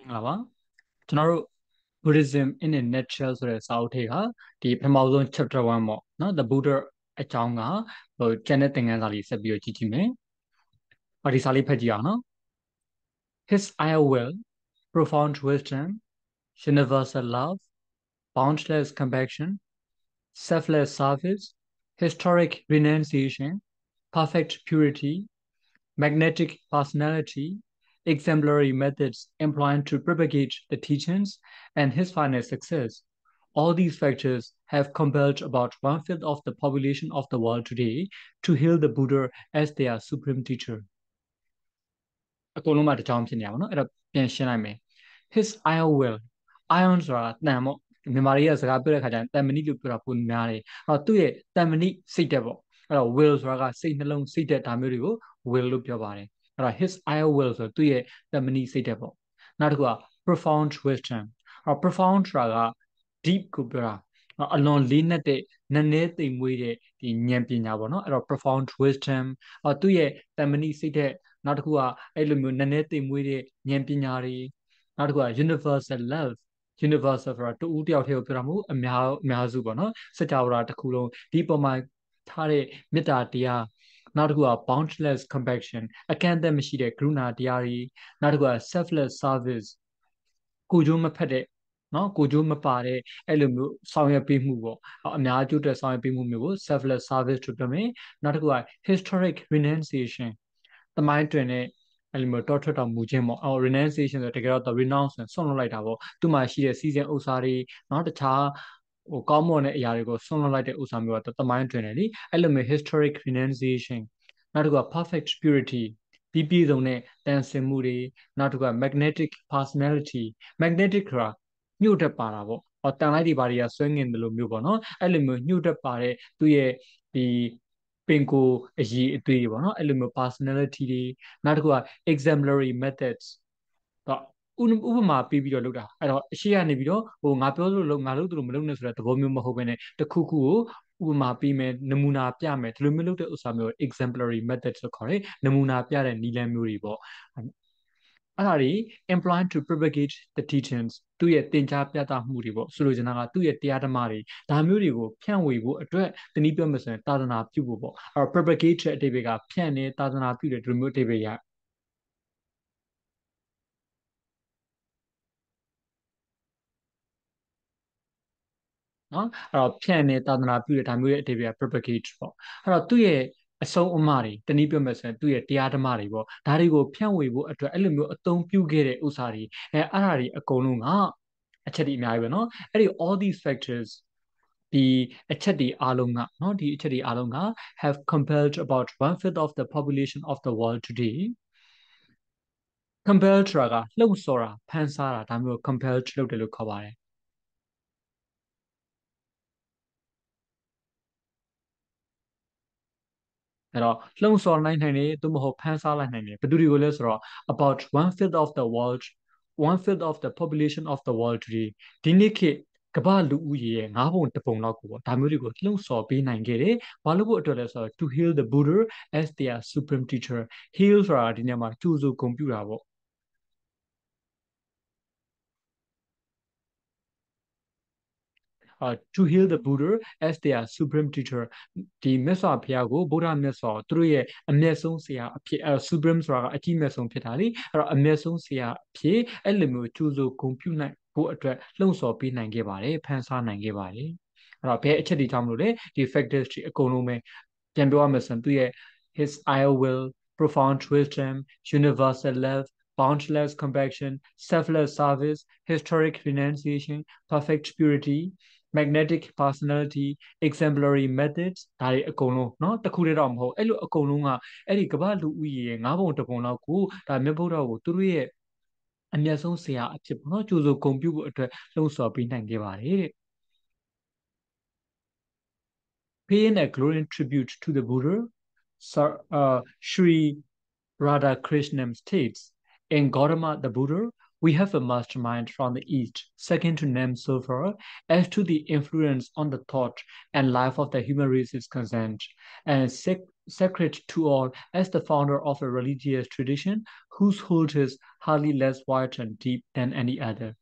好吧，ကျွန်တော်တို့ Buddhism in a nutshell ဆိုတဲ့စာအုပ်ထဲကဒီပထမဆုံး chapter 1ပေါ့နော် The Buddha အကြောင်းကကျန်တဲ့သင်ခန်းစာလေးဆက်ပြီးတော့ကြည့်ကြည့်မယ်။ဒီစာလေးဖတ်ကြည့်အောင်နော် His iron will, profound wisdom, universal love, boundless compassion, selfless service, historic renunciation, perfect purity, magnetic personality, exemplary methods employed to propagate the teachings, and his final success. All these factors have compelled about one-fifth of the population of the world today to hail the Buddha as their supreme teacher. အကုန်လုံးမှတစ်ကြောင်းဖြစ်နေရပါတော့အဲ့တော့ပြန်ရှင်းလိုက်မယ် his iron will iron ဆိုတာတန်ပေါ့မြန်မာတွေကစကားပြောတဲ့ခါကျရင်တန်မဏိလို့ပြောတာပုံများတယ်အဲ့တော့သူ့ရဲ့တန်မဏိစိတ်တက်ပေါ့အဲ့တော့ will ဆိုတာကစိတ်နှလုံးစိတ်တက်ဒါမျိုးတွေကို will လို့ပြောပါတယ်အဲ့တော့ his iron will ဆိုသူ့ရဲ့တန်မဏိစိတ်တက်ပေါ့နောက်တစ်ခုက profound wisdom အဲ့တော့ profound ဆိုတာက deep ကိုပြောတာအလွန်လေးနက်တဲ့နည်းနည်းသိမ်မွေ့တဲ့ဒီဉာဏ်ပညာပေါ့နော်အဲ့တော့ profound wisdom သူ့ရဲ့တန်မဏိစိတ်တဲ့နောက်တစ်ခုကအဲ့လိုမျိုးနည်းနည်းသိမ်မွေ့တဲ့ဉာဏ်ပညာတွေနောက်တစ်ခုက universal love universal ဆိုတာတူဦးတယောက်တည်းကိုပြောတာမဟုတ်အများစုပေါ့နော်စကြဝဠာတစ်ခုလုံးဒီပုံမှာထားတဲ့မေတ္တာတရားနောက်တစ်ခုက boundless compassion အကန့်အသတ်မရှိတဲ့ကရုဏာတရားတွေနောက်တစ်ခုက selfless service ကိုကြိုးမဖက်တဲ့နော်ကိုကြိုးမပါတဲ့အဲ့လိုမျိုးဆောင်ရွက်ပေးမှုပေါ့အများကျိုးတဲ့ဆောင်ရွက်ပေးမှုမျိုးကို selfless service လို့ပြောမယ်နောက်တစ်ခုက historic renunciation သမိုင်းတွင်တဲ့အဲ့လိုမျိုးတောထွက်တော်မူခြင်းပေါ့renunciation ဆိုတကယ်တော့ renounce ဆွန့်လွတ်လိုက်တာပေါ့သူ့မှာရှိတဲ့စီစဉ်ဥစ္စာတွေနော်တခြားကောင်းမွန်တဲ့အရာတွေကိုဆွန့်လွတ်လိုက်တဲ့ဥစ္စာမျိုးကသမိုင်းတွင်တယ်လေအဲ့လိုမျိုး historic renunciation နောက်တစ်ခုက perfect purity ပြီးပြည့်စုံတဲ့တန်ဆင်မှုတွေနောက်တစ်ခုက magnetic personality magnetic ဆိုတာညှို့တက်ပါတာပေါ့တန်လိုက်တွေဘာတွေကဆွဲငင်တယ်လို့မျိုးပေါ့နော်အဲ့လိုမျိုးညှို့တက်ပါတဲ့သူ့ရဲ့ဒီပင်ကိုအရေးအသွေးတွေပေါ့နော်အဲ့လိုမျိုး personality တွေနောက်တစ်ခုက exemplary methods တော့ဥပမာပေးပြီးတော့လုပ်တာအဲ့တော့အရှိကနေပြီးတော့ငါပြောလို့လုပ်ငါလုပ်သူလို့မလုပ်နဲ့ဆိုတဲ့သဘောမျိုးမဟုတ်ဘဲနဲ့တခုခုကိုဥပမာပေးမယ်နမူနာပြမယ်ဒီလိုမျိုးလုပ်တဲ့ဥစ္စာမျိုး exemplary methods လို့ခေါ်တယ်နမူနာပြတဲ့နည်းလမ်းမျိုးတွေပေါ့အဲ့ဒါတွေ employed to propagate the teachings သူ့ရဲ့သင်ကြားပြသမှုတွေပေါ့ဆိုလိုချင်တာကသူ့ရဲ့တရားဓမ္မတွေဒါမျိုးတွေကိုဖြန့်ဝေဖို့အတွက်တနည်းပြောမယ်ဆိုရင်သာသနာပြုဖို့ပေါ့အဲ့တော့ propagate တဲ့အဓိပ္ပာယ်ကဖြန့်နေသာသနာပြုတယ်ဒီလိုမျိုးအဓိပ္ပာယ်ရနော်အဲ့တော့ဖြန့်နေသာသနာပြုတဲ့ဒါမျိုးရဲ့အဓိပ္ပာယ် propagate ပေါ့အဲ့တော့သူ့ရဲ့အဆုံးအမတွေတနည်းပြောမယ်ဆိုရင်သူ့ရဲ့တရားဓမ္မတွေပေါ့ဒါတွေကိုဖြန့်ဝေဖို့အတွက်အဲ့လိုမျိုးအသုံးပြုခဲ့တဲ့ဥစ္စာတွေအဲ့ဒါတွေအကုန်လုံးကအချက်ဒီအများကြီးပဲเนาะအဲ့ဒီ all these factors ဒီအချက်ဒီအားလုံးကเนาะဒီအချက်ဒီအားလုံးက have compelled about one fifth of the population of the world today compelled ဆိုတာကလှုံ့ဆော်တာဖန်ဆားတာဒါမျိုး compelled လုပ်တယ်လို့ခေါ်ပါတယ်အဲ့တော့လှုံ့ဆော်နိုင်နိုင်တယ်သို့မဟုတ်ဖန်ဆားလိုက်နိုင်တယ်ဘယ်သူတွေကိုလဲဆိုတော့ about one fifth of the world one fifth of the population of the world today ဒီနေ့ခေတ်ကမ္ဘာလူဦးရေရဲ့၅ပုံတစ်ပုံလောက်ကိုပေါ့ဒါမျိုးတွေကိုလှုံ့ဆော်ပေးနိုင်ခဲ့တယ်ဘာလို့ဖို့အတွက်လဲဆိုတော့ to hail the Buddha as their supreme teacher hail ဆိုတာဒီနေရာမှာကြိုးဆိုဂုဏ်ပြုတာပေါ့ to hail the Buddha as their supreme teacher ဒီမြတ်စွာဘုရားကိုဗုဒ္ဓမြတ်စွာသူတို့ရဲ့အမျက်ဆုံးဆရာအဖြစ်supreme ဆိုတာကအကြီးမြတ်ဆုံးဖြစ်တာလေအဲ့တော့အမျက်ဆုံးဆရာအဖြစ်အဲ့လိုမျိုးကြိုးဆိုဂုဏ်ပြုနိုင်ဖို့အတွက်လှုံ့ဆော်ပေးနိုင်ခဲ့ပါတယ်ဖန်ဆားနိုင်ခဲ့ပါတယ်အဲ့တော့ဘယ်အချက်တွေကြောင့်မလို့လဲဒီ factors တွေအကုန်လုံးပဲပြန်ပြောရမယ်ဆိုရင်သူရဲ့ his iron will profound wisdom universal love boundless compassion selfless service historic renunciation perfect purity magnetic personality exemplary methods ဒါတွေအကုန်လုံးเนาะတခုတည်းတော့မဟုတ်အဲ့လိုအကုန်လုံးကအဲ့ဒီကမ္ဘာလူဦးရေရဲ့၅ပုံတစ်ပုံလောက်ကိုဒါမြတ်ဗုဒ္ဓကိုသူတို့ရဲ့အမျက်ဆုံးဆရာအဖြစ်ပေါ့နော်ကြိုးဆိုဂုဏ်ပြုဖို့အတွက်လှုံ့ဆော်ပေးနိုင်ခဲ့ပါတယ်တဲ့ paying a glowing tribute to the Buddha Sri Radhakrishnan states in Gautama the Buddha We have a mastermind from the East, second to name sulfur, as to the influence on the thought and life of the human race is concerned, and sacred to all as the founder of a religious tradition whose hold is hardly less wide and deep than any other.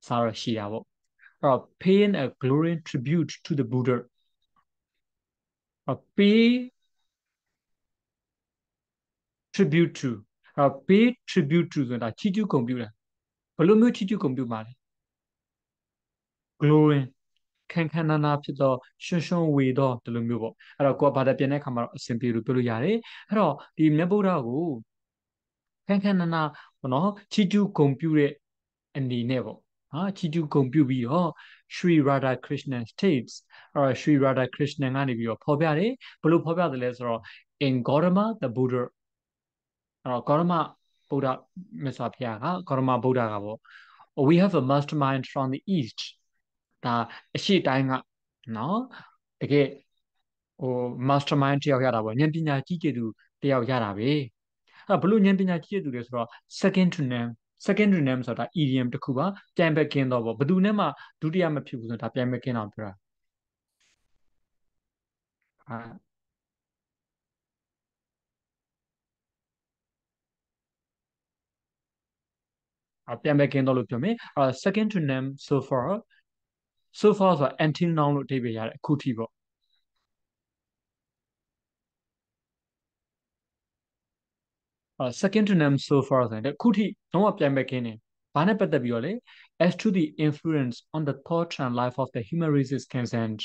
Sarah Shiavo. Paying a glowing tribute to the Buddha. Pay tribute to. Pay tribute to ဆိုတာချီးကျူးဂုဏ်ပြုတာဘယ်လိုမျိုးချီးကျူးဂုဏ်ပြုမှာလဲ glowing ခန်းခန်းနာနာဖြစ်သောရွှွှန်ရွှွန်ဝေသောဒီလိုမျိုးပေါ့အဲ့တော့ကိုကဘာသာပြန်တဲ့အခါမှာတော့အစဉ်ပြေလို့ပြောလို့ရတယ်အဲ့တော့ဒီမြတ်ဗုဒ္ဓကိုခန်းခန်းနာနာဘောနော်ချီးကျူးဂုဏ်ပြုတဲ့အနေနဲ့ပေါ့ဟာချီးကျူးဂုဏ်ပြုပြီးတော့ Sri Radha Krishna states Sri Radha Krishna ကနေပြီးတော့ဖော်ပြတယ်ဘယ်လိုဖော်ပြတယ်လဲဆိုတော့ in Gautama the Buddha အဲ့တော့ Gautama ဗုဒ္ဓမြတ်စွာဘုရားက Gautama ဗုဒ္ဓကပေါ့ we have a mastermind from the east ဒါအရှိတိုင်းကနော်တကယ်ဟို mastermind တယောက်ရတာပေါ့ဉာဏ်ပညာကြီးကျယ်သူတယောက်ရတာပဲအဲ့ဘလို့ဉာဏ်ပညာကြီးကျယ်သူလဲဆိုတော့ second to name ဆိုတာ idiom တစ်ခုပါပြိုင်ဘက်ကင်းတော့ပေါ့ဘယ်သူနဲ့မှဒုတိယမဖြစ်ဘူးဆိုတာပြိုင်ဘက်ကင်းတော့ပြောတာပြန်ပဲကင်းတော့လို့ပြောမယ်second to name so far ဆိုတာ until now လို့အဓိပ္ပာယ်ရတယ်အခုထိပေါ့ second to name so far ဆိုရင်ခုထိလုံးဝပြန်ပဲကင်းနေဘာနဲ့ပတ်သက်ပြီးတော့လဲ as to the influence on the thought and life of the human race is concerned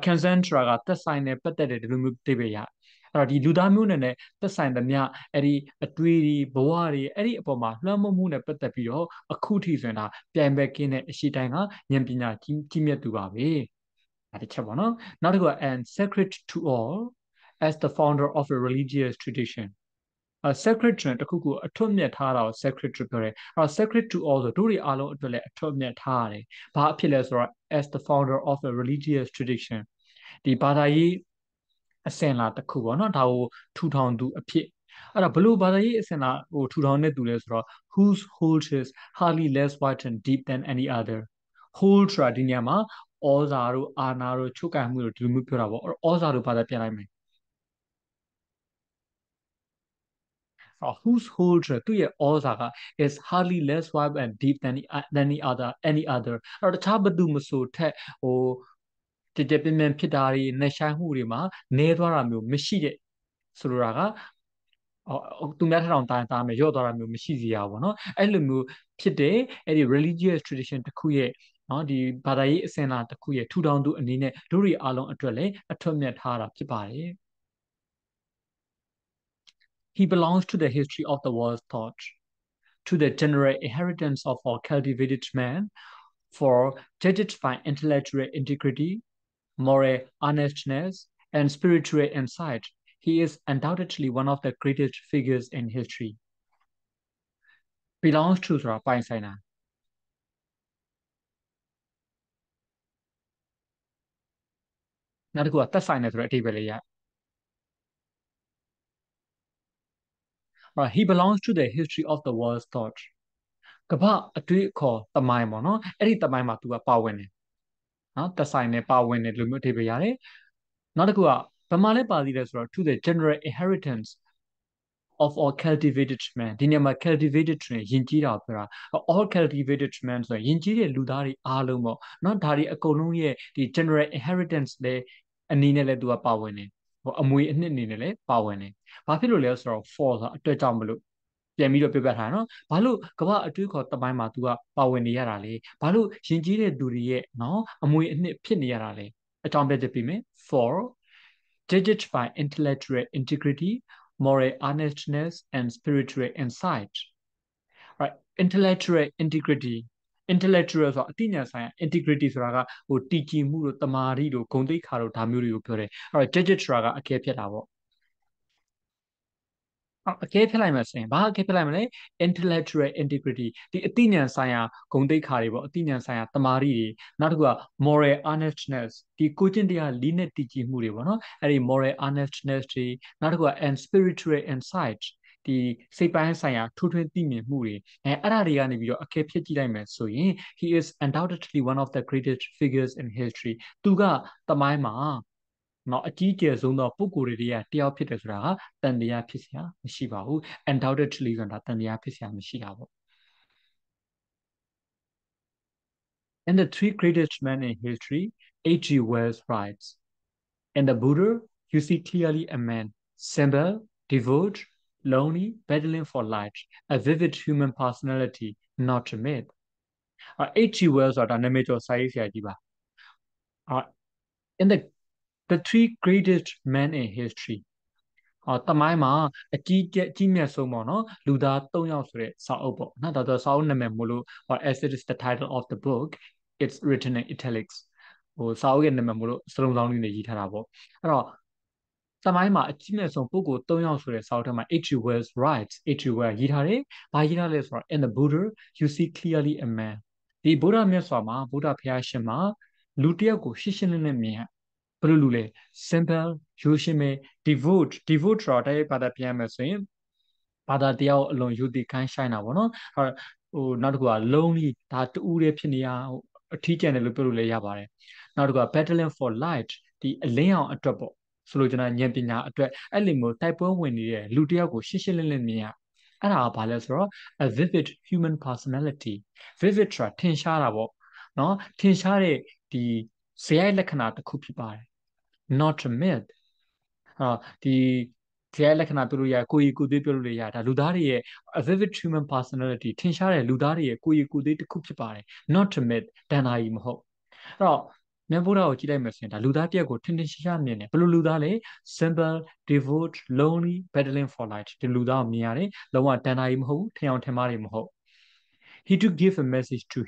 concerned ဆိုတာကသက်ဆိုင်တဲ့ပတ်သက်တဲ့ဒီလိုမျိုးအဓိပ္ပာယ်ရအဲ့တော့ဒီလူသားမျိုးနဲ့သက်ဆိုင်သမျှအဲ့ဒီအတွေးတွေဘဝတွေအဲ့ဒီအပေါ်မှာလွှမ်းမိုးမှုနဲ့ပတ်သက်ပြီးတော့အခုထိဆိုရင်ဒါပြန်ပဲကင်းတဲ့အရှိတိုင်းကဉာဏ်ပညာကြီးမြတ်သူပါပဲဒါတစ်ချက်ပေါ့နော်နောက်တစ်ခုက and sacred to all as the founder of a religious tradition sacred တခုခုအထွတ်အမြတ်ထားတာကို sacred ပြောတယ်sacred to all ဆိုတို့တွေအားလုံးအတွက်လည်းအထွတ်အမြတ်ထားရတယ်ဘာအဖြစ်လဲဆိုတော့ as the founder of a religious tradition ဒီဘာသာရေးအစဉ်အလာတစ်ခုပေါ့နော်ဒါကိုထူထောင်သူအဖြစ်အဲ့ဒါဘလို့ဘာသာရေးအစဉ်အလာဟိုထူထောင်တဲ့သူလဲဆိုတော့ whose hold is hardly less wide and deep than any other hold ဆိုတာဒီညမှာဩဇာတို့အာဏာတို့ချုပ်ကိုင်မှုတို့ဒီလိုမျိုးပြောတာပေါ့ဩဇာတို့ဘာသာပြန်လိုက်မယ်whose holder သူ့ရဲ့ဩဇာက is hardly less wide and deep than any other အဲ့တော့တခြားဘသူမဆိုထက်ဟိုတည်တည်ပြင်းပြင်းဖြစ်တာတွေနှဆိုင်မှုတွေမှာနေသွားတာမျိုးမရှိတဲ့ဆိုလိုတာကသူများထထောင်တာမယ်ရော့သွားတာမျိုးမရှိစေရဘူးเนาะအဲ့လိုမျိုးဖြစ်တဲ့အဲ့ဒီ religious tradition တစ်ခုရဲ့နော်ဒီဘာသာရေးအစဉ်အလာတစ်ခုရဲ့ထူထောင်သူအနေနဲ့တို့တွေအားလုံးအတွက်လည်းအထွတ်မြတ်ထားတာဖြစ်ပါတယ်He belongs to the history of the world's thought, to the general inheritance of our cultivated man, for judged by intellectual integrity, moral honestness, and spiritual insight. He is undoubtedly one of the greatest figures in history. Belongs to ဆိုတာပိုင်ဆိုင်တာနောက်တစ်ခုကသက်ဆိုင်တယ်ဆိုတဲ့အဓိပ္ပာယ်လေးရ he belongs to the history of the world's thought ကမ္ဘာအတွေ့အခေါ်သမိုင်းပေါ့နော်အဲ့ဒီသမိုင်းမှာ तू ကပါဝင်တယ်နော်သက်ဆိုင်တယ်ပါဝင်တယ်လို့မျိုးအဓိပ္ပာယ်ရတယ်နောက်တစ်ခုကဗမာလဲပါသေးတယ်ဆိုတော့ to the general inheritance of all cultivated man ဒီနေရာမှာ cultivated ဆိုရင်ယဉ်ကျေးတာပြောတာ all cultivated man ဆိုရင်ယဉ်ကျေးတဲ့လူသားတွေအားလုံးပေါ့နော်ဒါတွေအကုန်လုံးရဲ့ဒီ general inheritance လဲအနေနဲ့လဲ तू ကပါဝင်တယ်ဟိုအမွေအနှစ်အနေနဲ့လဲပါဝင်တယ်ဘာဖြစ်လို့လဲဆိုတော့ for ဆိုတာအတွက်ကြောင့်မလို့ပြန်ပြီးတော့ပြပြထားနော်ဘာလို့ကမ္ဘာအတွေးခေါ်တပိုင်းမှာ तू ကပါဝင်နေရတာလဲဘာလို့ယဉ်ကျေးတဲ့သူတွေရဲ့နော်အမွေအနှစ်ဖြစ်နေရတာလဲအကြောင်းပြချက်ပေးမယ် for judged by intellectual integrity moral honestness and spiritual insight right intellectual integrity intellectual ဆိုတာအသိဉာဏ်ဆိုင်ရာ integrity ဆိုတာကဟိုတည်ကြည်မှုတို့တမာတိတို့ဂုဏ်သိက္ခာတို့ဒါမျိုးတွေကိုပြောတယ်အဲ့တော့ judged ဆိုတာကအကဲဖြတ်တာပေါ့အကဲဖြတ်လိုက်မှဆိုရင်ဘာအကဲဖြတ်လိုက်မလဲ intellectual integrity ဒီအသိဉာဏ်ဆိုင်ရာဂုဏ်သိက္ခာတွေပေါ့အသိဉာဏ်ဆိုင်ရာတမာတိတွေနောက်တစ်ခုက moral honestness ဒီကိုကျင့်တရားလေးနဲ့တည်ကြည်မှုတွေပေါ့နော်အဲ့ဒီ moral honestness တွေနောက်တစ်ခုက and spiritual insight ဒီစိတ်ပိုင်းဆိုင်ရာထူးထွင်းသိမြင်မှုတွေအဲ့ဒါတွေကနေပြီးတော့အကဲဖြတ်ကြည့်လိုက်မယ်ဆိုရင် he is undoubtedly one of the greatest figures in history သူကသမိုင်းမှာနော်အကြီးကျယ်ဆုံးသောပုဂ္ဂိုလ်တွေကတယောက်ဖြစ်တယ်ဆိုတာကတန်တရားဖြစ်စရာမရှိပါဘူး undoubtedly ဆိုတာတန်တရားဖြစ်စရာမရှိတာပေါ့ and the three greatest men in history H.G. Wells writes in the Buddha you see clearly a man simple devout lonely battling for light a vivid human personality not a myth H.G. Wells ဆိုတာနာမည်ကျော်စာရေးဆရာကြီးပါ in the three greatest men in history တမိုင်းမှာအကြီးမြတ်ဆုံးပေါ့နော်လူသား၃ယောက်ဆိုတဲ့စာအုပ်ပေါ့နော်ဒါဆိုစာအုပ်နာမည်မို့လို့ as it is the title of the book it's written in italics စာအုပ်ရဲ့နာမည်မို့လို့စလုံးစောင်းလေးနဲ့ရေးထားတာပေါ့အဲ့တော့တမိုင်းမှာအကြီးမြတ်ဆုံးပုဂ္ဂိုလ်၃ယောက်ဆိုတဲ့စာအုပ်ထဲမှာ H.G. Wells writes H.G. Wells ရေးထားတယ်ဘာရေးထားလဲဆိုတော့ in the Buddha you see clearly a man ဒီဗုဒ္ဓမြတ်စွာမှာဗုဒ္ဓဘုရားရှင်မှာလူတစ်ယောက်ကိုရှင်းရှင်းလင်းလင်းမြင်ဘယ်လိုလူလဲ simple ရိုးရှင်းပဲ devote ဆိုတာတိုက်ရိုက်ဘာသာပြန်မယ်ဆိုရင်ဘာသာတရားကိုအလွန်ယူတည်ခိုင်းဆိုင်တာပေါ့နော်နောက်တစ်ခုက lonely ဒါတူးတဲ့ဖြစ်နေရအထီးကျန်တယ်လို့ပြောလို့လည်းရပါတယ်နောက်တစ်ခုက battling for light ဒီအလင်းအောင်အတွက်ပေါ့ဆိုလိုချင်တာဉာဏ်ပညာအတွက်အဲ့လိုမျိုးတိုက်ပွဲဝင်နေတဲ့လူတစ်ယောက်ကိုရှင်းရှင်းလင်းလင်းမြင်ရအဲ့ဒါကဘာလဲဆိုတော့ a vivid human personality vivid ဆိုတာထင်ရှားတာပေါ့နော်ထင်ရှားတဲ့ဒီဇယိုက်လက္ခဏာတစ်ခုဖြစ်ပါတယ် not a myth ဒီဇယိုက်လက္ခဏာပြောလို့ရကိုယ်ရည်ကိုယ်သေးပြောလို့ရဒါလူသားတွေရဲ့ a vivid human personality ထင်ရှားတဲ့လူသားတွေရဲ့ကိုယ်ရည်ကိုယ်သေးတစ်ခုဖြစ်ပါတယ် not a myth တဏှာကြီးမဟုတ်အဲ့တော့မြတ်ဗုဒ္ဓကိုကြည့်လိုက်မယ်ဆိုရင်ဒါလူသားတစ်ယောက်ကိုထင်ထင်ရှားရှားမြင်တယ်ဘယ်လိုလူသားလဲ simple devout lonely battling for light ဒီလူသားကိုမြင်ရတယ်လုံးဝတဏှာကြီးမဟုတ်ထင်အောင်ထင်မှားတွေမဟုတ် he to give a message to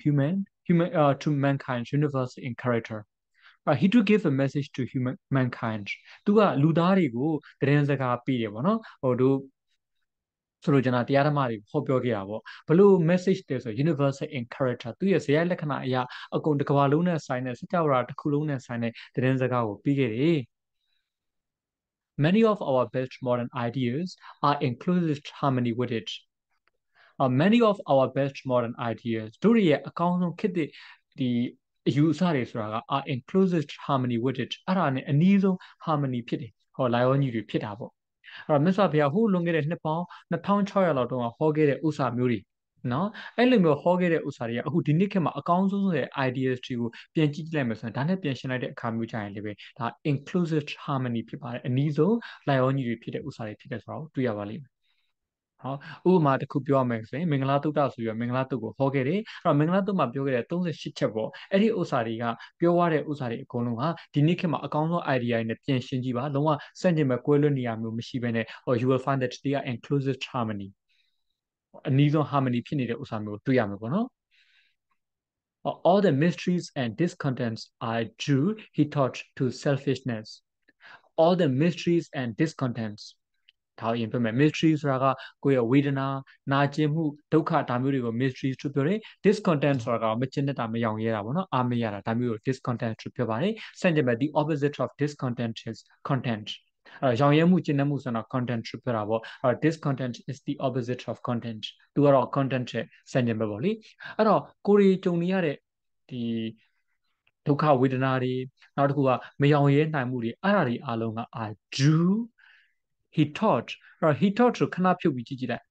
to mankind's universe in character he to give a message to mankind သူကလူသားတွေကိုသတင်းစကားပေးတယ်ပေါ့နော်တို့ဆိုလိုချင်တာတရားဓမ္မတွေဟောပြောခဲ့တာပေါ့ဘလို့ message တဲဆို universal in character သူရဲ့ဇယိုက်လက္ခဏာအရာအကုန်တစ်ကမ္ဘာလုံးနဲ့ဆိုင်တဲ့စကြဝဠာတစ်ခုလုံးနဲ့ဆိုင်တဲ့သတင်းစကားကိုပြီးခဲ့တယ် Many of our best modern ideas are in closest harmony with it many of our best modern ideas တို့ရဲ့အကောင်းဆုံးခေတ်ဒီအယူအဆတွေဆိုတာက are in closest harmony with it အဲ့ဒါနဲ့အနည်းဆုံး harmony ဖြစ်တယ်လာရောညီတွေဖြစ်တာပေါ့အဲ့တော့မြတ်စွာဘုရားဟိုးလွန်ခဲ့တဲ့နှစ်ပေါင်း2600လောက်တုန်းကဟောခဲ့တဲ့ဥစ္စာမျိုးတွေနော်အဲ့လိုမျိုးဟောခဲ့တဲ့ဥစ္စာတွေကအခုဒီနေ့ခေတ်မှာအကောင်းဆုံးဆိုတဲ့ ideas တွေကိုပြန်ကြည့်လိုက်မယ်ဆိုရင်ဒါနဲ့ပြန်ရှင်းလိုက်တဲ့အခါမျိုးကြရင်လည်းပဲဒါ inclusive harmony ဖြစ်ပါတယ်အနည်းဆုံးလိုက်ရောညီတွေဖြစ်တဲ့ဥစ္စာတွေဖြစ်တဲ့ဆိုတော့တွေ့ရပါလိမ့်မယ်ဥပမာတစ်ခုပြောရမယ်ဆိုရင်မင်္ဂလာတုတ်တဆိုပြီးမင်္ဂလာတုတ်ကိုဟောခဲ့တယ်အဲ့တော့မင်္ဂလာတုတ်မှာပြောခဲ့တဲ့38ချက်ပေါ့အဲ့ဒီဥစ္စာတွေကပြောရတဲ့ဥစ္စာတွေအကုန်လုံးဟာဒီနေ့ခေတ်မှာအကောင်းဆုံး idea တွေနဲ့ပြင်ရှင်းကြည့်ပါလုံးဝစန့်ကျင်မဲ့ကွဲလွတ်နေရမျိုးမရှိဘဲနဲ့ you will find that they are inclusive harmony အနည်းဆုံး harmony ဖြစ်နေတဲ့ဥစ္စာမျိုးတွေ့ရမှာပေါ့နော် all the mysteries and discontents are due he taught to selfishness all the mysteries and discontents ဒါရင်ပြမယ် mystery ဆိုတာကကိုယ့်ရဲ့ဝေဒနာနာကျင်မှုဒုက္ခဒါမျိုးတွေကို mystery လို့ပြောတယ် discontent ဆိုတာကမချင်တဲ့တာမယောင်ရဲတာပေါ့နော်အားမရတာဒါမျိုးကို discontent လို့ပြောပါတယ်ဆန့်ကျင်ဘက် the opposite of discontent is content ရောင်ရဲမှုကျင်တဲ့မှုဆိုတော့ content လို့ပြောတာပေါ့discontent is the opposite of content သူကတော့ content ရဲ့ဆန့်ကျင်ဘက်ပေါ့လေအဲ့တော့ကိုရီကြုံနေရတဲ့ဒီဒုက္ခဝေဒနာတွေနောက်တစ်ခုကမယောင်ရဲနိုင်မှုတွေအဲ့ဒါတွေအားလုံးက are due he taught he taught ဆိုခဏဖြုတ်ပြီးကြည့်ကြည့်လိုက်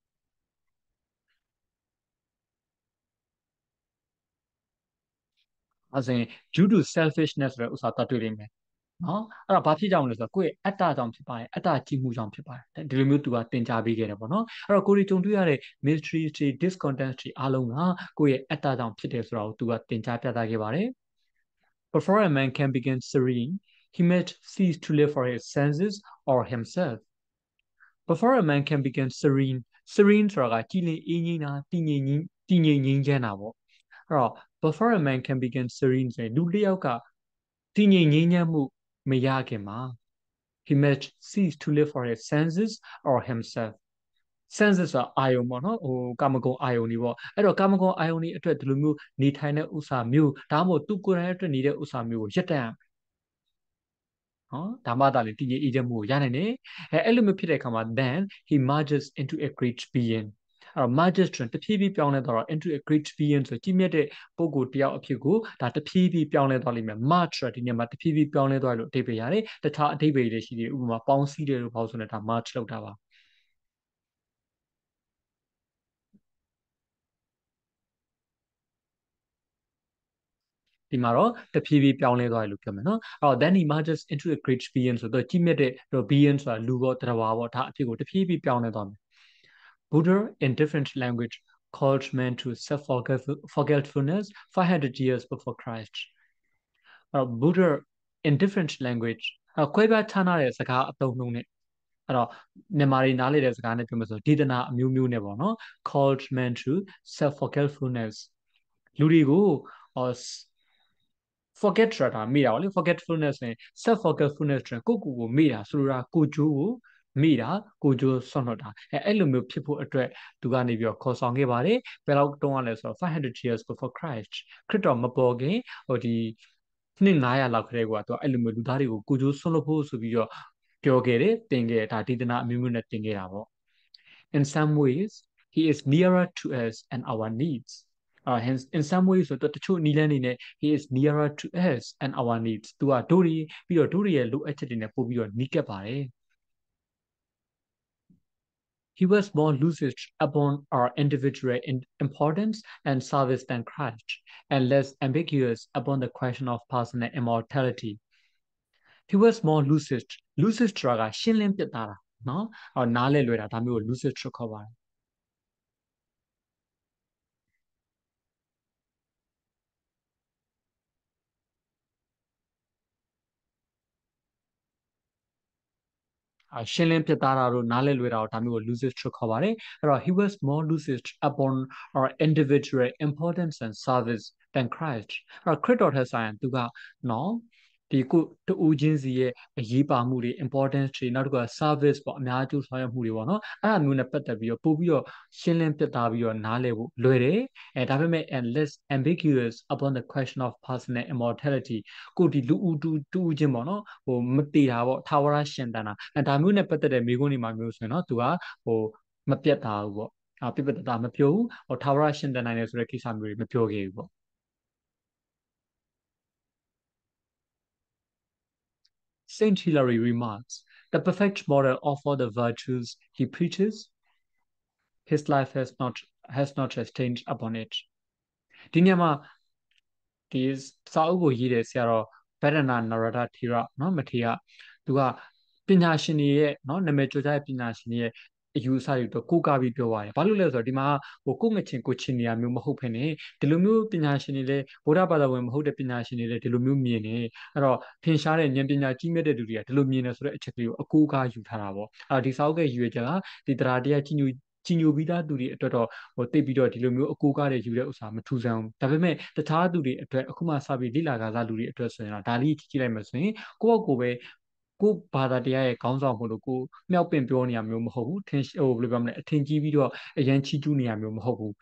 အဲဆိုရင် due to selfishness ဆိုတဲ့ဥစ္စာသတ်တွေ့လိမ့်မယ်နော်အဲ့တော့ဘာဖြစ်ကြောင်လဲဆိုတော့ကိုယ့်ရဲ့အတ္တကြောင့်ဖြစ်ပါတယ်အတ္တကြီးမှုကြောင့်ဖြစ်ပါတယ်ဒီလိုမျိုးသူကသင်ကြားပေးခဲ့တယ်ပေါ့နော်အဲ့တော့ကိုရီကြုံတွေ့ရတဲ့ mystery တွေ discontent တွေအားလုံးကကိုယ့်ရဲ့အတ္တကြောင့်ဖြစ်တယ်ဆိုတာကိုသူကသင်ကြားပြသခဲ့ပါတယ် Before a man can begin serene he must cease to live for his senses or himself Before a man can begin serene ဆိုတာကကြည်လင်အေးငြိမ်းတာတည်ငြိမ်ငြိမ်းချမ်းတာပေါ့အဲ့တော့ before a man can begin serene ဆိုရင်လူတစ်ယောက်ကတည်ငြိမ်ငြိမ်းချမ်းမှုမရခင်မှာ he must cease to live for his senses or himself senses ဆိုတာအာယုံပေါ့နော်ကာမဂုဏ်အာယုံတွေပေါ့အဲ့တော့ကာမဂုဏ်အာယုံတွေအတွက်ဒီလိုမျိုးနေထိုင်တဲ့ဥစ္စာမျိုးဒါမှမဟုတ်သူကိုယ်တိုင်အတွက်နေတဲ့ဥစ္စာမျိုးကိုရပ်တန့် နော်ဒါမှသာလေတည်ငြိမ်အေးချမ်းမှုကိုရနိုင်တယ်အဲ့လိုမျိုးဖြစ်တဲ့အခါမှာ then he merges into a great being အဲ့တော့ merges တွင်တဖြည်းဖြည်းပြောင်းလဲသွားတော့ into a great being ဆိုကြီးမြတ်တဲ့ပုဂ္ဂိုလ်တယောက်အဖြစ်ကိုဒါတဖြည်းဖြည်းပြောင်းလဲသွားလိမ့်မယ် merge ဆိုတာဒီနေရာမှာတဖြည်းဖြည်းပြောင်းလဲသွားလို့အဓိပ္ပာယ်ရတယ်တခြားအဓိပ္ပာယ်တွေရှိတယ်ဥပမာပေါင်းစည်းတယ်လို့ပြောဆိုနေတာ merge လောက်တာပါဒီမှာတော့တဖြည်းဖြည်းပြောင်းလဲသွားတယ်လို့ပြောမယ်နော်အဲ့တော့ then he merges into a great being ဆိုတော့ကြီးမြတ်တဲ့ being ဆိုတာလူဘောတရားဘောဒါအဖြစ်ကိုတဖြည်းဖြည်းပြောင်းလဲသွားမယ် Buddha in different language called men to self-forgetfulness 500 years before Christ Buddha in different language ခွဲပြားခြားနားတဲ့စကားအသုံးနှုန်းနဲ့အဲ့တော့မြန်မာတွေနားလေတဲ့စကားနဲ့ပြောမယ်ဆိုဒေသနာအမျိုးမျိုးနဲ့ပေါ့နော် called men to self-forgetfulness လူတွေကို forget ဆိုတာမေ့တာဗောလေ forgetfulness နဲ့ self forgetfulness ဆိုကိုမေ့တာဆိုလိုတာကိုကျိုးကိုမေ့တာကိုကျိုးဆွန့်လွတ်တာအဲ့လိုမျိုးဖြစ်ဖို့အတွက်သူကနေပြီးတော့ခေါ်ဆောင်ခဲ့ပါတယ်ဘယ်လောက်တုန်းကလဲဆိုတော့500 years before Christ ခရစ်တော်မပေါ်ခင်ဟိုဒီနှစ်900လောက်ခရဲကွာသူအဲ့လိုမျိုးလူသားတွေကိုကိုကျိုးဆွန့်လွတ်ဖို့ဆိုပြီးတော့ပြောခဲ့တယ်တင်ခဲ့ဒါဒေသနာအမျိုးမျိုးနဲ့တင်ခဲ့တာပေါ့ in some ways he is nearer to us and our needs hence in some ways ဆိုတော့တချို့နီးလန်းနေနဲ့ he is nearer to us and our needs သူကတို့ရီပြီးတော့တို့ရီရဲ့လိုအပ်ချက်တွေနဲ့ပို့ပြီးတော့နီးကပ်ပါတယ် he was more lucid upon our individual importance and service than Christ and less ambiguous upon the question of personal immortality he was more lucid lucid ဆိုတာကရှင်းလင်းပြတ်သားတာနော်နားလဲလွယ်တာဒါမျိုးကို lucid လို့ခေါ်ပါတယ် ရှင်းလင်းပြသတာတို့နားလည်လွယ်တာတို့ဒါမျိုးကို lucid truth ခေါ်ပါတယ်အဲ့တော့ he was more lucid upon our individual importance and service than Christ အဲ့တော့ခရစ်တော်ထက်ဆိုင်သူကနော်ဒီကိုတူချင်းစီရဲ့အရေးပါမှုတွေ importance တွေနောက်တစ်ခုက service ပေါ့အများအကျိုးဆောင်ရွက်မှုတွေပေါ့နော်အဲ့ဒါမျိုးနဲ့ပတ်သက်ပြီးတော့ပို့ပြီးတော့ရှင်းလင်းပြသပြီးတော့နားလည်ဖို့လွယ်တယ်ဒါပေမဲ့ and less ambiguous upon the question of personal immortality ကိုဒီလူဦးတူချင်းပေါ့နော်ဟိုမတေတာပေါ့ထာဝရရှင်တန်တာဒါမျိုးနဲ့ပတ်သက်တဲ့မိကုန်းတွေမှာမျိုးဆိုရင်တော့သူကဟိုမပြတ်တာဘူးပေါ့ပြပြတတာမပြောဘူးဟိုထာဝရရှင်တန်နိုင်တယ်ဆိုတဲ့ကိစ္စမျိုးတွေမပြောခဲ့ဘူးပေါ့ Saint Hilary remarks the perfect model of all the virtues he preaches his life has not changed upon it ဒီညမှာဒီစာအုပ်ကိုရေးတဲ့ဆရာတော်ဗဒနာနရဒထေရနော်မထေရသူကပညာရှင်တွေရဲ့နော်နာမည်ကျော်ကြတဲ့ပညာရှင်တွေရဲ့အယူအဆတွေတော့ကိုးကားပြီးပြောပါတယ်။ဘာလို့လဲဆိုတော့ဒီမှာဟိုကိုငချင်းကိုချင်းနေရမျိုးမဟုတ်ဖ ೇನೆ ဒီလိုမျိုးပညာရှင်တွေလည်းဗုဒ္ဓဘာသာဝင်မဟုတ်တဲ့ပညာရှင်တွေလည်းဒီလိုမျိုးမြင်နေအဲ့တော့ထင်ရှားတဲ့ဉာဏ်ပညာကြီးမြတ်တဲ့သူတွေကဒီလိုမြင်နေဆိုတဲ့အချက်ကလေးကိုအကိုးကားယူထားတာပေါ့။အဲ့တော့ဒီစာအုပ်ရဲ့ရည်ရွယ်ချက်ကဒီတရားတရားကြီးညိုပြီးသားသူတွေအတွက်တော့ဟိုတိတ်ပြီးတော့ဒီလိုမျိုးအကိုးကားတွေယူတဲ့ဥစ္စာမထူဆန်းဘူးဒါပေမဲ့တခြားသူတွေအတွက်အခုမှစပြီးလိလာကစားလူတွေအတွက်ဆိုရင်တော့ဒါလေးကြည့်လိုက်မှဆိုရင်ကိုယ့်အကိုပဲကိုဘာသာတရားရဲ့ခေါင်းဆောင်မှုလို့ကိုမြောက်ပင်ပြောနေရမျိုးမဟုတ်ဘူးထင်ဟိုဘယ်လိုပြောမလဲအထင်ကြီးပြီးတော့အရန်ချီးကျူးနေရမျိုးမဟုတ်ဘူး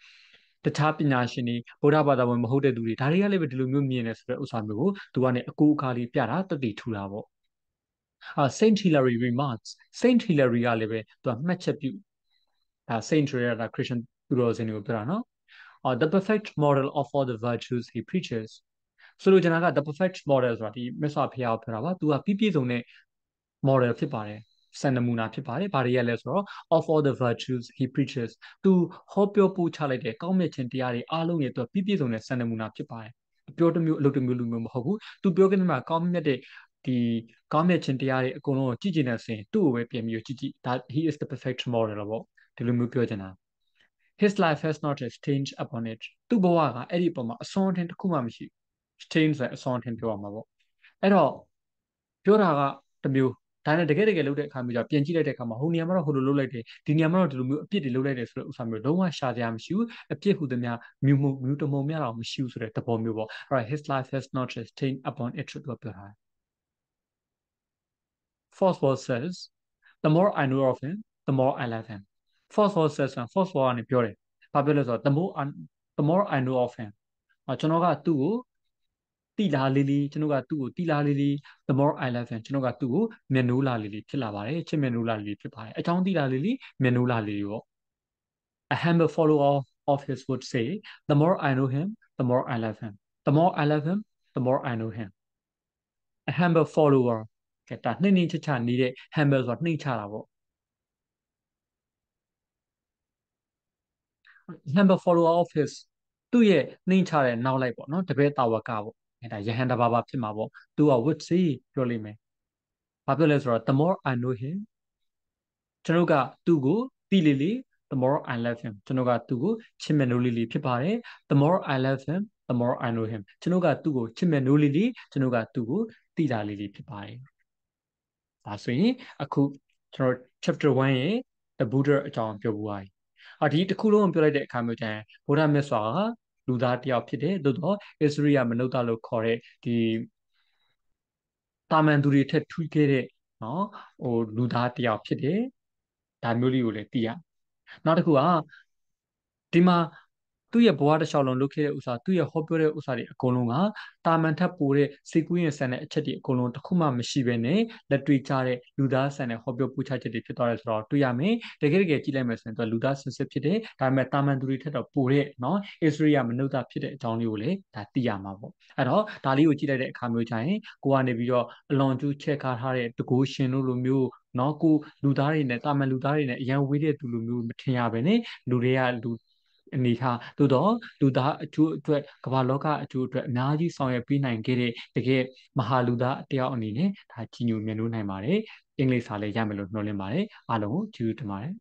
တခြားပညာရှင်တွေဗုဒ္ဓဘာသာဝင်မဟုတ်တဲ့သူတွေဒါတွေကလည်းပဲဒီလိုမျိုးမြင်နေဆိုတဲ့ဥစ္စာမျိုးကိုသူကနေအကိုးအခါလေးပြတာတတိထူတာပေါ့Saint Hilary remarks Saint Hilary ကလည်းပဲသူကမှတ်ချက်ပြုဒါ Saint ရတာ Christian သူတော်စင်တွေကိုပြောတာနော် the perfect model of all the virtues he preaches ဆိုလိုချင်တာက the perfect model ဆိုတာဒီမြတ်စွာဘုရားကိုပြောတာပါသူကပြည့်စုံတဲ့ model ဖြစ်ပါတယ်စံနမူနာဖြစ်ပါတယ်ဘာတွေရလဲဆိုတော့ of all the virtues he preaches သူဟောပြောပို့ချလိုက်တဲ့ကောင်းမြတ်ခြင်းတရားတွေအားလုံးရဲ့သူပြည့်စုံတဲ့စံနမူနာဖြစ်ပါတယ်အပြောတစ်မျိုးအလုပ်တစ်မျိုးလူမျိုးမဟုတ်ဘူးသူပြောခဲ့တဲ့မှာကောင်းမြတ်တဲ့ဒီကောင်းမြတ်ခြင်းတရားတွေအကုန်လုံးကိုကြည့်ကျင်တဲ့ဆိုရင်သူ့ကိုပဲပြန်ပြီးကြည့်ဒါ he is the perfect model ပေါ့ဒီလိုမျိုးပြောချင်တာ his life has not changed upon it သူ့ဘဝကအဲ့ဒီပုံမှာအစွန်းအထင်းတစ်ခုမှမရှိ change ဆိုအစွန်းအထင်းပြောရမှာပေါ့အဲ့တော့ပြောတာကတမျိုးဒါနဲ့တကယ်လုပ်တဲ့အခါမျိုးじゃပြန်ကြည့်လိုက်တဲ့အခါမှာဟိုနေရာမှာတော့ဟိုလိုလုပ်လိုက်တယ်ဒီနေရာမှာတော့ဒီလိုမျိုးအပြစ်တွေလုပ်လိုက်တယ်ဆိုတဲ့ဥစ္စာမျိုးလုံးဝရှာစရာမရှိဘူးအပြစ်ဟူသမျှမြူတမုံများတော့မရှိဘူးဆိုတဲ့သဘောမျိုးပေါ့အဲ့တော့ his life has not changed upon it ဆိုတော့ပြောတာ Fourth verse says the more I know of him the more I love him Fourth verse says fourth verse ကနေပြောတယ်ဘာပြောလဲဆိုတော့ the more I know of him ကျွန်တော်ကသူ့ကို တိလာလေးလေးကျွန်တော်ကသူ့ကိုတိလာလေးလေး the more I love him ကျွန်တော်ကသူ့ကိုမျက်နှိုးလာလေးလေးဖြစ်လာပါတယ်ချစ်မျက်နှိုးလာလေးလေးဖြစ်ပါတယ်အကြောင်းတိလာလေးလေးမျက်နှိုးလာလေးလေးပေါ့ a humble follower of his would say the more I know him the more I love him the more I love him the more I know him a humble follower ကဲဒါနှိမ့်နှိမ့်ချချနေတဲ့ humble ဆိုတာနှိမ့်ချတာပေါ့ humble follower of his သူ့ရဲ့နှိမ့်ချတဲ့နောက်လိုက်ပေါ့နော်တပည့်တာဝကပေါ့အဲဒါယဟန်တဘာဘာဖြစ်မှာပေါ့သူက would say ပြောလိမ့်မယ်ဘာပြောလဲဆိုတော့ the more I know him ကျွန်တော်ကသူ့ကိုသိလေလေ the more I love him ကျွန်တော်ကသူ့ကိုချစ်မြတ်နိုးလေးလေးဖြစ်ပါတယ် the more I love him the more I know him ကျွန်တော်ကသူ့ကိုချစ်မြတ်နိုးလေးလေးကျွန်တော်ကသူ့ကိုသိတာလေးလေးဖြစ်ပါတယ်ဒါဆိုရင်အခုကျွန်တော် chapter 1ရဲ့ the Buddha အကြောင်းပြောပြပါမယ်ဒီတစ်ခုလုံးပြောလိုက်တဲ့အခါမျိုးကျရင်ဗုဒ္ဓမြတ်စွာကလူသားတစ်ယောက်ဖြစ်တယ်သို့တော့ဣသရိယမနုဿလို့ခေါ်တဲ့ဒီတာမန်သူတွေထက်ထူးခဲ့တဲ့နော်လူသားတစ်ယောက်ဖြစ်တယ်ဒါမျိုးလေးကိုလည်းသိရနောက်တစ်ခုကဒီမှာသူ့ရဲ့ဘဝတစ်လျှောက်လုံးလုပ်ခဲ့တဲ့ဥစ္စာသူ့ရဲ့ဟောပြောတဲ့ဥစ္စာတွေအကုန်လုံးကတာမန်ထပ်ပိုတဲ့စိတ်ကူးရင်ဆန်တဲ့အချက်တွေအကုန်လုံးတစ်ခုမှမရှိဘဲနဲ့လက်တွေ့ကျတဲ့လူသားဆန်တဲ့ဟောပြောပူချချက်တွေဖြစ်သွားတယ်ဆိုတော့တွေ့ရမယ်တကယ်ကြည့်လိုက်မယ်ဆိုရင်သူလူသားဆန်စစ်ဖြစ်တယ်ဒါပေမဲ့တာမန်သူတွေထက်တော့ပိုတဲ့နော်ဣသရိယမနုဿဖြစ်တဲ့အကြောင်းလေးကိုလည်းဒါသိရမှာပေါ့အဲ့တော့ဒါလေးကိုကြည့်လိုက်တဲ့အခါမျိုးကျရင်ကိုကနေပြီးတော့အလွန်ကျူးချက်ကားထားတဲ့တကူရှင်တို့လိုမျိုးနော်ကိုလူသားတွေနဲ့တာမန်လူသားတွေနဲ့အရန်ဝေးတဲ့သူလိုမျိုးမထင်ရဘဲနဲ့လူတွေကလူအနေထားသို့တော့လူသားအကျိုးအတွက်ကမ္ဘာလောကအကျိုးအတွက်အများကြီးဆောင်ရွက်ပေးနိုင်ခဲ့တဲ့တကယ်မဟာလူသားတယောက်အနေနဲ့ဒါကြီးညိုမြတ်နိုးနိုင်ပါတယ်အင်္ဂလိပ်စာလည်းရမယ်လို့နှော်လင့်ပါတယ်အားလုံးကိုကျေးဇူးတင်ပါတယ်